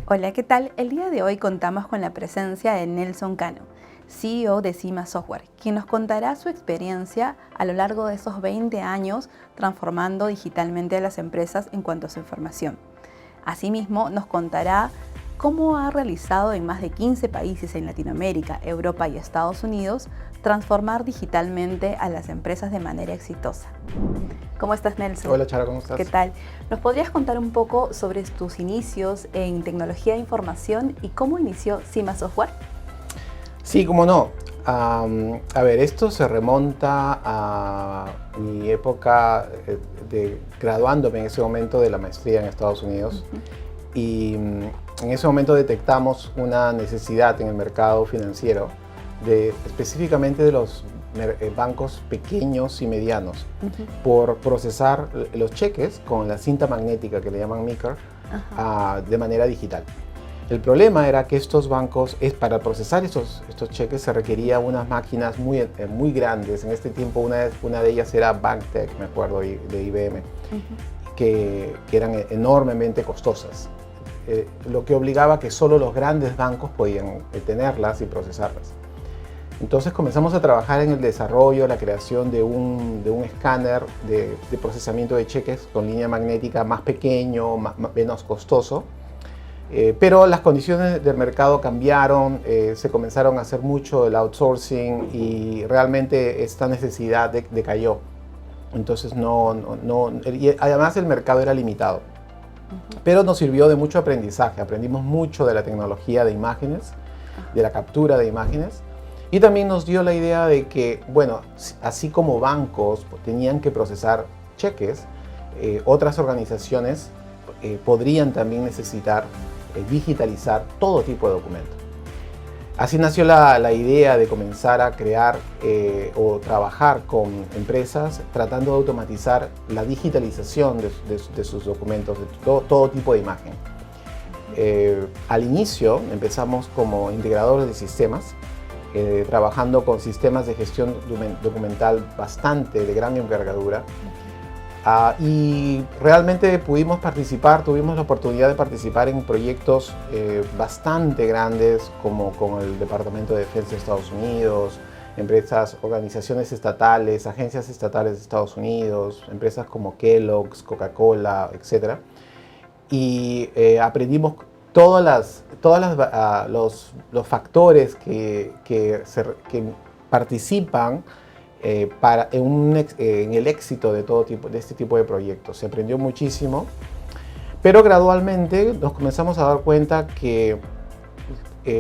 Hola, ¿qué tal? El día de hoy contamos con la presencia de Nelson Cano, CEO de Cima Software, quien nos contará su experiencia a lo largo de esos 20 años transformando digitalmente a las empresas en cuanto a su información. Asimismo, nos contará cómo ha realizado en más de 15 países en Latinoamérica, Europa y Estados Unidos transformar digitalmente a las empresas de manera exitosa. ¿Cómo estás, Nelson? Hola, Chara, ¿cómo estás? ¿Qué tal? ¿Nos podrías contar un poco sobre tus inicios en tecnología de información y cómo inició Cima Software? Sí, cómo no. A ver, esto se remonta a mi época de graduándome en ese momento de la maestría en Estados Unidos. Y en ese momento detectamos una necesidad en el mercado financiero, específicamente de los bancos pequeños y medianos, por procesar los cheques con la cinta magnética que le llaman Micker de manera digital. El problema era que estos bancos, para procesar estos cheques se requería unas máquinas muy grandes. En este tiempo una de ellas era BankTech, me acuerdo, de IBM, que eran enormemente costosas. Lo que obligaba a que solo los grandes bancos podían tenerlas y procesarlas. Entonces comenzamos a trabajar en el desarrollo, la creación de un escáner de procesamiento de cheques con línea magnética más pequeño, menos costoso. Pero las condiciones del mercado cambiaron, se comenzaron a hacer mucho el outsourcing y realmente esta necesidad decayó. Entonces y además el mercado era limitado. Pero nos sirvió de mucho aprendizaje, aprendimos mucho de la tecnología de imágenes, de la captura de imágenes. Y también nos dio la idea de que, bueno, así como bancos tenían que procesar cheques, otras organizaciones podrían también necesitar digitalizar todo tipo de documentos. Así nació la idea de comenzar a crear o trabajar con empresas tratando de automatizar la digitalización de sus documentos, de todo tipo de imagen. Al inicio empezamos como integradores de sistemas, trabajando con sistemas de gestión documental de gran envergadura. Y realmente pudimos tuvimos la oportunidad de participar en proyectos bastante grandes como con el Departamento de Defensa de Estados Unidos, organizaciones estatales, agencias estatales de Estados Unidos, empresas como Kellogg's, Coca-Cola, etc. Y aprendimos los factores que participan en el éxito de este tipo de proyectos. Se aprendió muchísimo, pero gradualmente nos comenzamos a dar cuenta que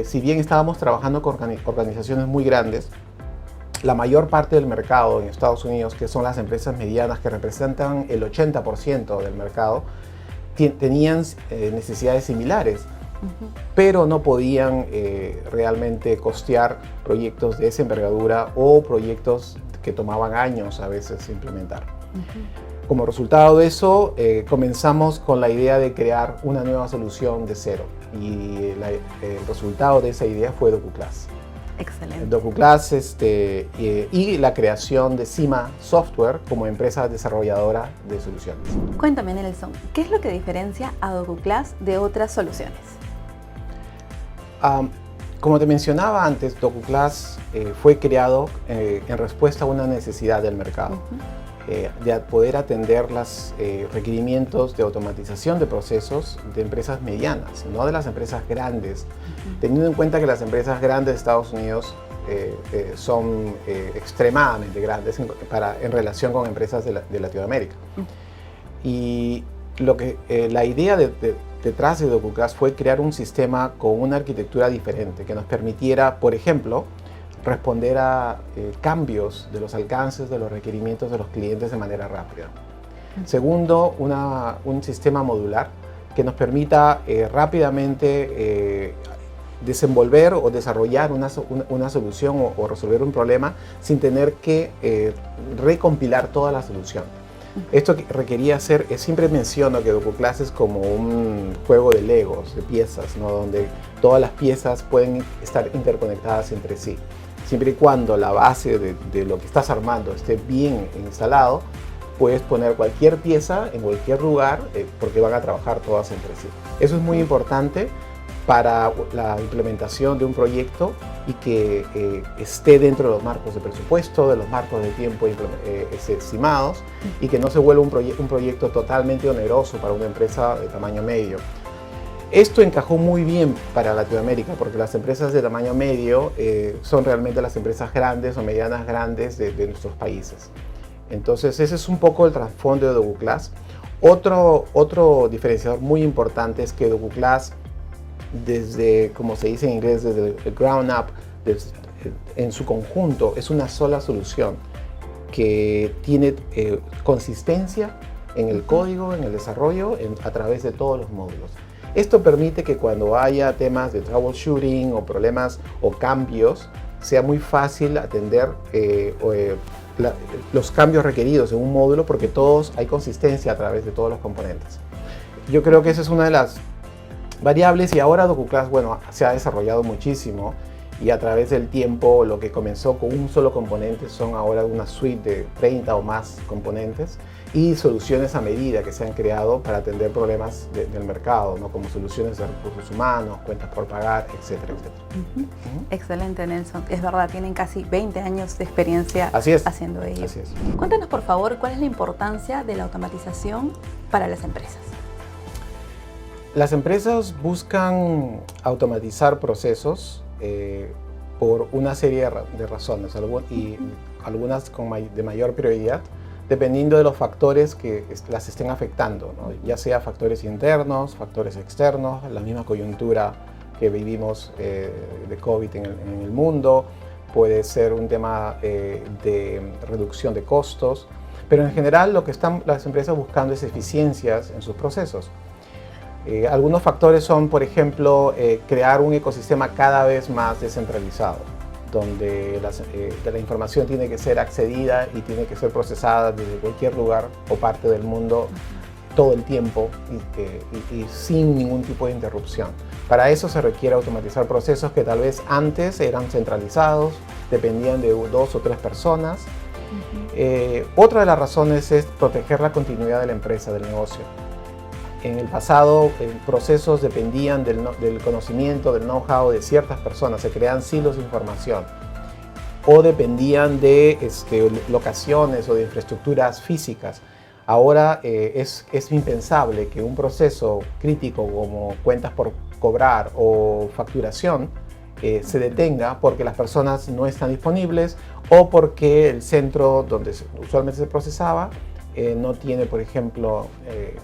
si bien estábamos trabajando con organizaciones muy grandes, la mayor parte del mercado en Estados Unidos, que son las empresas medianas que representan el 80% del mercado, tenían necesidades similares, pero no podían realmente costear proyectos de esa envergadura o proyectos que tomaban años a veces implementar. Como resultado de eso, comenzamos con la idea de crear una nueva solución de cero, y el resultado de esa idea fue DocuClass. Excelente. DocuClass y la creación de Cima Software como empresa desarrolladora de soluciones. Cuéntame, Nelson, ¿qué es lo que diferencia a DocuClass de otras soluciones? Como te mencionaba antes, DocuClass fue creado en respuesta a una necesidad del mercado, de poder atender los requerimientos de automatización de procesos de empresas medianas, no de las empresas grandes, teniendo en cuenta que las empresas grandes de Estados Unidos son extremadamente grandes en relación con empresas de Latinoamérica. Y la idea detrás de DocuClass fue crear un sistema con una arquitectura diferente que nos permitiera, por ejemplo, responder a cambios de los alcances de los requerimientos de los clientes de manera rápida. Segundo, un sistema modular que nos permita rápidamente desenvolver o desarrollar una solución o resolver un problema sin tener que recompilar toda la solución. Esto requería siempre menciono que DocuClass es como un juego de Legos, de piezas, ¿no? Donde todas las piezas pueden estar interconectadas entre sí. Siempre y cuando la base de lo que estás armando esté bien instalado, puedes poner cualquier pieza en cualquier lugar porque van a trabajar todas entre sí. Eso es muy importante para la implementación de un proyecto y que esté dentro de los marcos de presupuesto, de los marcos de tiempo estimados, y que no se vuelva un proyecto totalmente oneroso para una empresa de tamaño medio. Esto encajó muy bien para Latinoamérica porque las empresas de tamaño medio son realmente las empresas grandes o medianas grandes de nuestros países. Entonces ese es un poco el trasfondo de DocuClass. Otro diferenciador muy importante es que DocuClass, desde, como se dice en inglés, desde el ground up, en su conjunto, es una sola solución que tiene consistencia en el código, en el desarrollo, a través de todos los módulos. Esto permite que cuando haya temas de troubleshooting o problemas o cambios, sea muy fácil atender los cambios requeridos en un módulo porque hay consistencia a través de todos los componentes. Yo creo que esa es una de las variables, y ahora DocuClass, bueno, se ha desarrollado muchísimo, y a través del tiempo lo que comenzó con un solo componente son ahora una suite de 30 o más componentes y soluciones a medida que se han creado para atender problemas del mercado, ¿no? Como soluciones de recursos humanos, cuentas por pagar, etcétera, etcétera. Excelente, Nelson. Es verdad, tienen casi 20 años de experiencia haciendo ello. Así es. Cuéntanos, por favor, cuál es la importancia de la automatización para las empresas. Las empresas buscan automatizar procesos por una serie de razones, y algunas de mayor prioridad, dependiendo de los factores que las estén afectando, ¿no? Ya sea factores internos, factores externos, la misma coyuntura que vivimos de COVID en el mundo, puede ser un tema de reducción de costos, pero en general lo que están las empresas buscando es eficiencias en sus procesos. Algunos factores son, por ejemplo, crear un ecosistema cada vez más descentralizado, donde la información tiene que ser accedida y tiene que ser procesada desde cualquier lugar o parte del mundo todo el tiempo y sin ningún tipo de interrupción. Para eso se requiere automatizar procesos que tal vez antes eran centralizados, dependían de 2 o 3 personas. Otra de las razones es proteger la continuidad de la empresa, del negocio. En el pasado, procesos dependían del conocimiento, del know-how de ciertas personas, se crean silos de información, o dependían de locaciones o de infraestructuras físicas. Ahora es impensable que un proceso crítico como cuentas por cobrar o facturación se detenga porque las personas no están disponibles o porque el centro donde usualmente se procesaba no tiene, por ejemplo,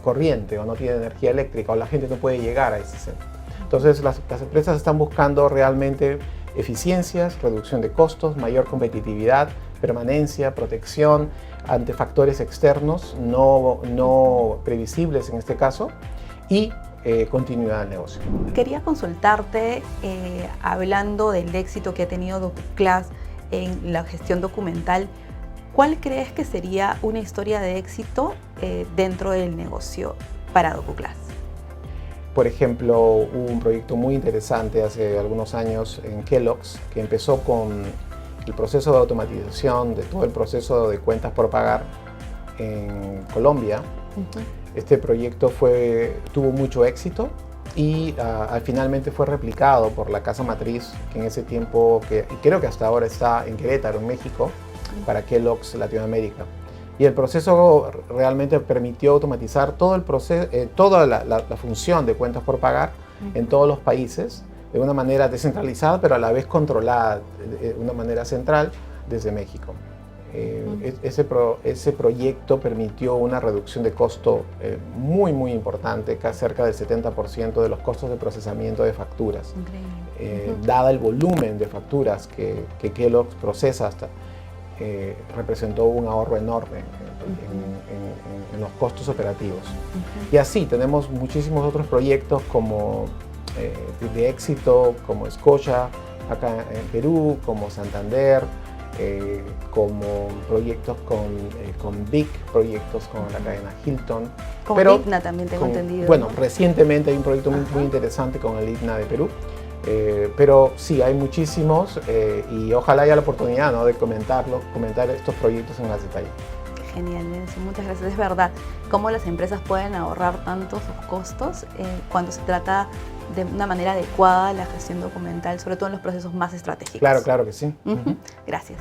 corriente o no tiene energía eléctrica o la gente no puede llegar a ese centro. Entonces las empresas están buscando realmente eficiencias, reducción de costos, mayor competitividad, permanencia, protección ante factores externos no previsibles en este caso, y continuidad del negocio. Quería consultarte, hablando del éxito que ha tenido DocuClass en la gestión documental, ¿cuál crees que sería una historia de éxito dentro del negocio para DocuClass? Por ejemplo, hubo un proyecto muy interesante hace algunos años en Kellogg's que empezó con el proceso de automatización de todo el proceso de cuentas por pagar en Colombia. Este proyecto tuvo mucho éxito y finalmente fue replicado por la casa matriz, que en ese tiempo, y creo que hasta ahora está en Querétaro, en México, para Kellogg's Latinoamérica. Y el proceso realmente permitió automatizar todo el proceso, toda la función de cuentas por pagar en todos los países, de una manera descentralizada, pero a la vez controlada de una manera central desde México. Ese proyecto permitió una reducción de costo muy importante, casi cerca del 70% de los costos de procesamiento de facturas. Dada el volumen de facturas que Kellogg's procesa, representó un ahorro enorme en los costos operativos. Y así tenemos muchísimos otros proyectos como de éxito, como Scotia acá en Perú, como Santander, como proyectos con BIC, proyectos con la cadena Hilton. Con el ITNA también tengo entendido. Bueno, ¿no? Recientemente hay un proyecto muy interesante con el ITNA de Perú. Pero sí, hay muchísimos y ojalá haya la oportunidad, ¿no?, de comentar estos proyectos en más detalle. Genial, Nelson, muchas gracias. Es verdad, cómo las empresas pueden ahorrar tanto sus costos cuando se trata de una manera adecuada la gestión documental, sobre todo en los procesos más estratégicos. Claro, claro que sí. Gracias.